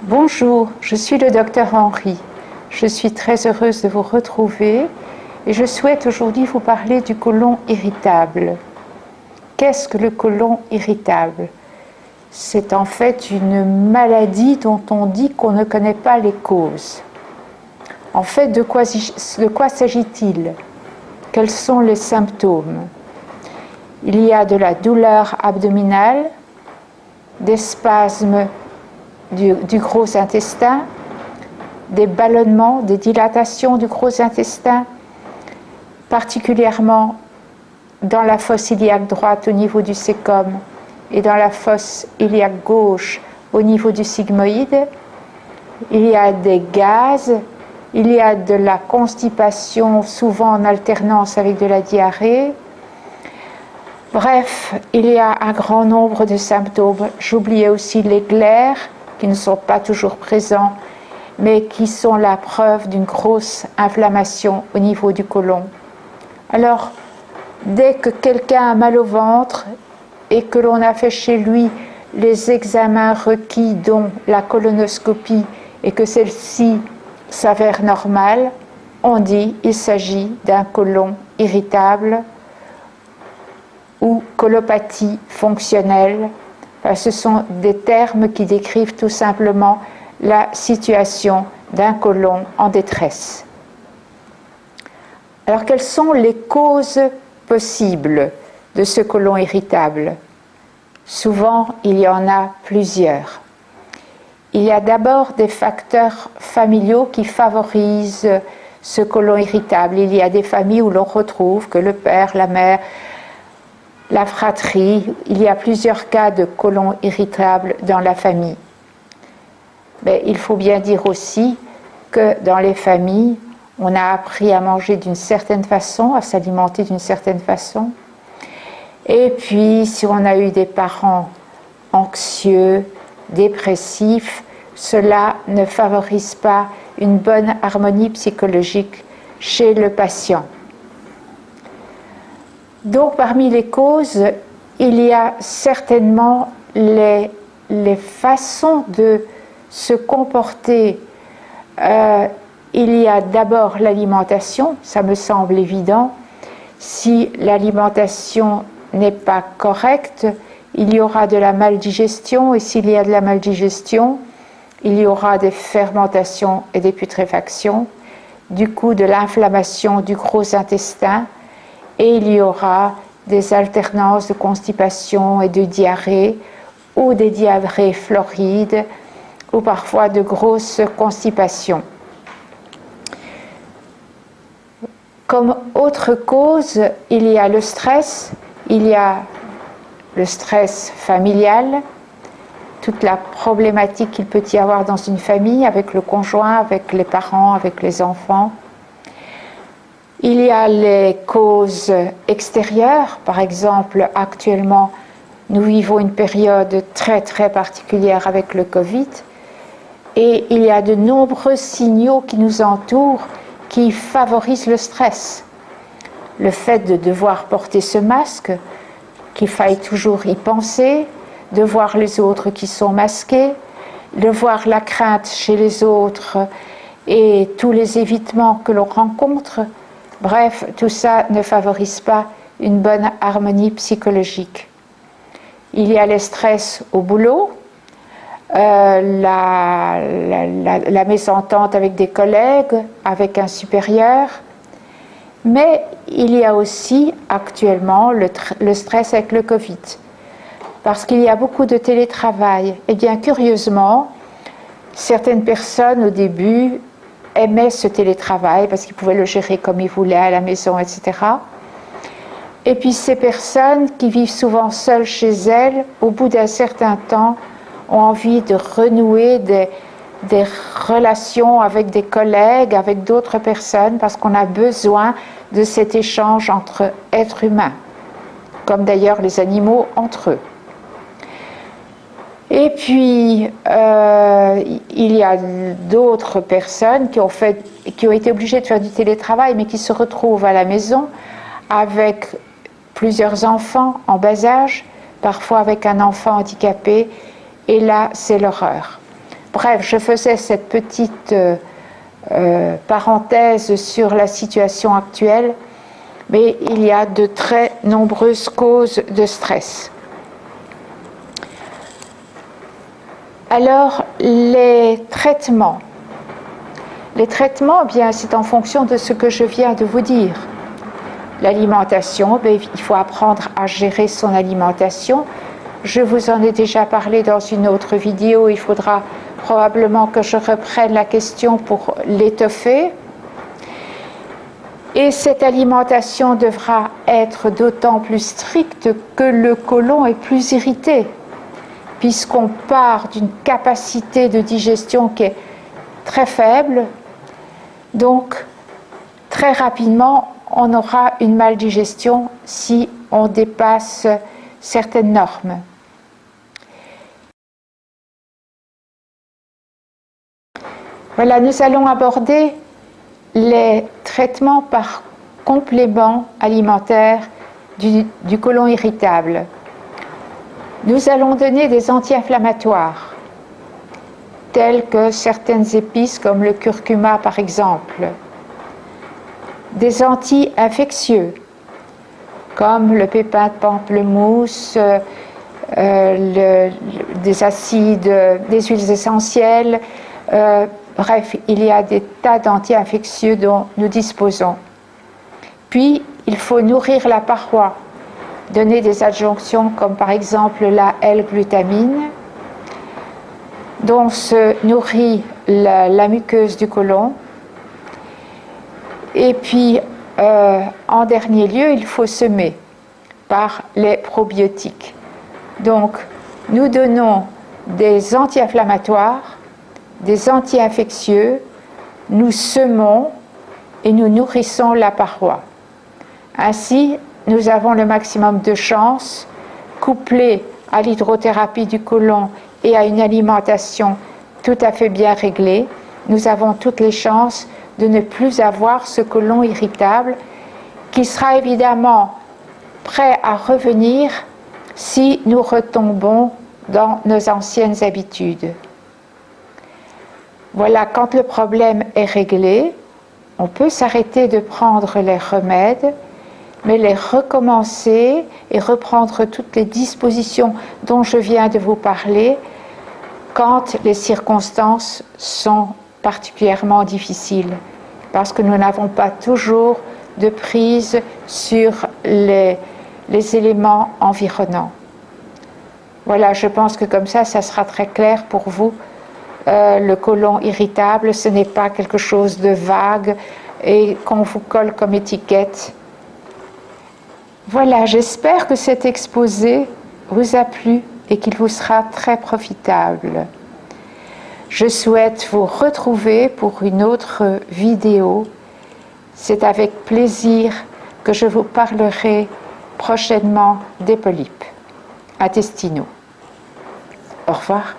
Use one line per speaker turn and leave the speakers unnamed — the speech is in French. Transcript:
Bonjour, je suis le docteur Henri. Je suis très heureuse de vous retrouver et je souhaite aujourd'hui vous parler du côlon irritable. Qu'est-ce que le côlon irritable? C'est en fait une maladie dont on dit qu'on ne connaît pas les causes. En fait, de quoi s'agit-il? Quels sont les symptômes? Il y a de la douleur abdominale, des spasmes du gros intestin, des ballonnements, des dilatations du gros intestin, particulièrement dans la fosse iliaque droite au niveau du cécum et dans la fosse iliaque gauche au niveau du sigmoïde. Il y a des gaz, il y a de la constipation, souvent en alternance avec de la diarrhée. Bref, il y a un grand nombre de symptômes. J'oubliais aussi les glaires, qui ne sont pas toujours présents, mais qui sont la preuve d'une grosse inflammation au niveau du côlon. Alors, dès que quelqu'un a mal au ventre et que l'on a fait chez lui les examens requis, dont la colonoscopie, et que celle-ci s'avère normale, on dit qu'il s'agit d'un côlon irritable ou colopathie fonctionnelle. Ce sont des termes qui décrivent tout simplement la situation d'un côlon en détresse. Alors, quelles sont les causes possibles de ce côlon irritable? Souvent, il y en a plusieurs. Il y a d'abord des facteurs familiaux qui favorisent ce côlon irritable. Il y a des familles où l'on retrouve que le père, la mère, la fratrie, il y a plusieurs cas de côlon irritable dans la famille. Mais il faut bien dire aussi que dans les familles, on a appris à manger d'une certaine façon, à s'alimenter d'une certaine façon. Et puis, si on a eu des parents anxieux, dépressifs, cela ne favorise pas une bonne harmonie psychologique chez le patient. Donc, parmi les causes, il y a certainement les façons de se comporter. Il y a d'abord l'alimentation, ça me semble évident. Si l'alimentation n'est pas correcte, il y aura de la maldigestion, et s'il y a de la maldigestion, il y aura des fermentations et des putréfactions, du coup de l'inflammation du gros intestin, et il y aura des alternances de constipation et de diarrhée, ou des diarrhées florides, ou parfois de grosses constipations. Comme autre cause, il y a le stress, il y a le stress familial, toute la problématique qu'il peut y avoir dans une famille avec le conjoint, avec les parents, avec les enfants. Il y a les causes extérieures, par exemple, actuellement, nous vivons une période très très particulière avec le Covid, et il y a de nombreux signaux qui nous entourent qui favorisent le stress. Le fait de devoir porter ce masque, qu'il faille toujours y penser, de voir les autres qui sont masqués, de voir la crainte chez les autres et tous les évitements que l'on rencontre. Bref, tout ça ne favorise pas une bonne harmonie psychologique. Il y a les stress au boulot, la mésentente avec des collègues, avec un supérieur, mais il y a aussi actuellement le stress avec le Covid, parce qu'il y a beaucoup de télétravail. Et bien curieusement, certaines personnes au début aimaient ce télétravail parce qu'ils pouvaient le gérer comme ils voulaient à la maison, etc. Et puis ces personnes qui vivent souvent seules chez elles, au bout d'un certain temps, ont envie de renouer des relations avec des collègues, avec d'autres personnes, parce qu'on a besoin de cet échange entre êtres humains, comme d'ailleurs les animaux entre eux. Et puis, il y a d'autres personnes qui ont été obligées de faire du télétravail, mais qui se retrouvent à la maison avec plusieurs enfants en bas âge, parfois avec un enfant handicapé, et là, c'est l'horreur. bref, je faisais cette petite parenthèse sur la situation actuelle, mais il y a de très nombreuses causes de stress. Alors, les traitements. Les traitements, eh bien, c'est en fonction de ce que je viens de vous dire. L'alimentation, ben, il faut apprendre à gérer son alimentation. Je vous en ai déjà parlé dans une autre vidéo. Il faudra probablement que je reprenne la question pour l'étoffer. Et cette alimentation devra être d'autant plus stricte que le côlon est plus irrité, puisqu'on part d'une capacité de digestion qui est très faible. Donc, très rapidement, on aura une maldigestion si on dépasse certaines normes. Voilà, nous allons aborder les traitements par complément alimentaire du côlon irritable. Nous allons donner des anti-inflammatoires, tels que certaines épices comme le curcuma par exemple, des anti-infectieux comme le pépin de pamplemousse, des acides, des huiles essentielles, bref, il y a des tas d'anti-infectieux dont nous disposons. Puis, il faut nourrir la paroi, donner des adjonctions comme par exemple la L-glutamine, dont se nourrit la muqueuse du côlon. Et puis, en dernier lieu, il faut semer par les probiotiques. Donc, nous donnons des anti-inflammatoires, des anti-infectieux, nous semons et nous nourrissons la paroi. Ainsi, nous avons le maximum de chances, couplé à l'hydrothérapie du côlon et à une alimentation tout à fait bien réglée, nous avons toutes les chances de ne plus avoir ce côlon irritable qui sera évidemment prêt à revenir si nous retombons dans nos anciennes habitudes. Voilà, quand le problème est réglé, on peut s'arrêter de prendre les remèdes, mais les recommencer et reprendre toutes les dispositions dont je viens de vous parler quand les circonstances sont particulièrement difficiles, parce que nous n'avons pas toujours de prise sur les éléments environnants. Voilà, je pense que comme ça sera très clair pour vous. Le côlon irritable, ce n'est pas quelque chose de vague et qu'on vous colle comme étiquette. Voilà, j'espère que cet exposé vous a plu et qu'il vous sera très profitable. Je souhaite vous retrouver pour une autre vidéo. C'est avec plaisir que je vous parlerai prochainement des polypes intestinaux. Au revoir.